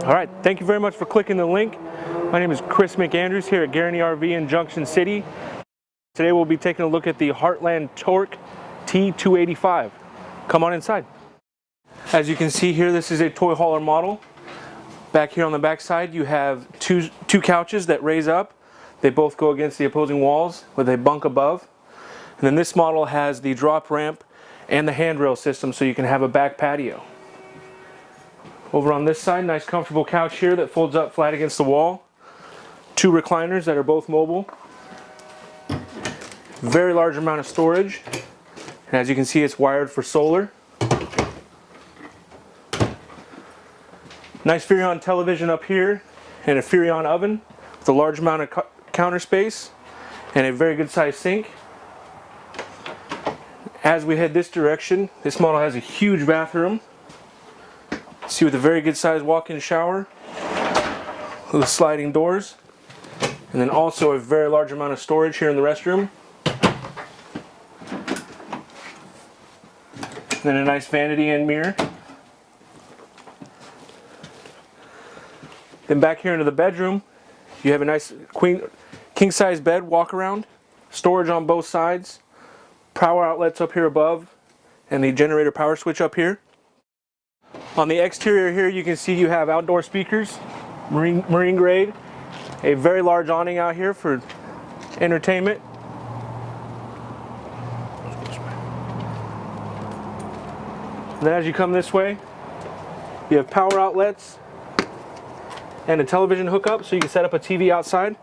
All right, thank you very much for clicking the link. My name is Chris McAndrews here at Guaranty RV in Junction City. Today we'll be taking a look at the Heartland Torque T285. Come on inside. As you can see here, this is a toy hauler model. Back here on the back side, you have two couches that raise up. They both go against the opposing walls with a bunk above. And then this model has the drop ramp and the handrail system so you can have a back patio. Over on this side, nice comfortable couch here that folds up flat against the wall. Two recliners that are both mobile. Very large amount of storage. And as you can see, it's wired for solar. Nice Furrion television up here and a Furrion oven with a large amount of counter space and a very good sized sink. As we head this direction, this model has a huge bathroom. See, with a very good sized walk-in shower with sliding doors, and then also a very large amount of storage here in the restroom. And then a nice vanity and mirror. Then back here into the bedroom, you have a nice king size bed, walk around, storage on both sides, power outlets up here above, and the generator power switch up here. On the exterior here, you can see you have outdoor speakers, marine grade, a very large awning out here for entertainment. And then as you come this way, you have power outlets and a television hookup so you can set up a TV outside.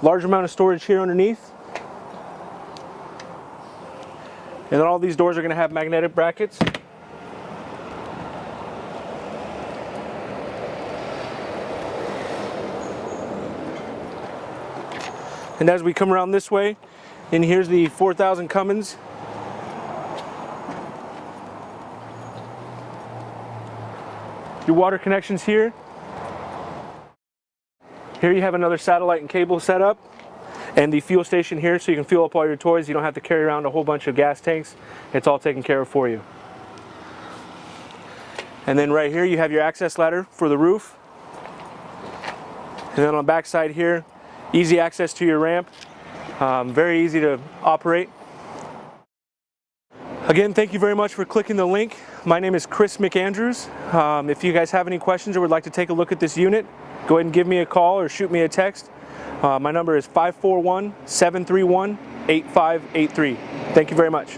Large amount of storage here underneath. And then all these doors are going to have magnetic brackets. And as we come around this way, and here's the 4000 Cummins. Your water connections here. Here you have another satellite and cable setup, and the fuel station here so you can fuel up all your toys. You don't have to carry around a whole bunch of gas tanks. It's all taken care of for you. And then right here you have your access ladder for the roof. And then on the back side here, easy access to your ramp. Very easy to operate. Again, thank you very much for clicking the link. My name is Chris McAndrews. If you guys have any questions or would like to take a look at this unit, go ahead and give me a call or shoot me a text. My number is 541-731-8583. Thank you very much.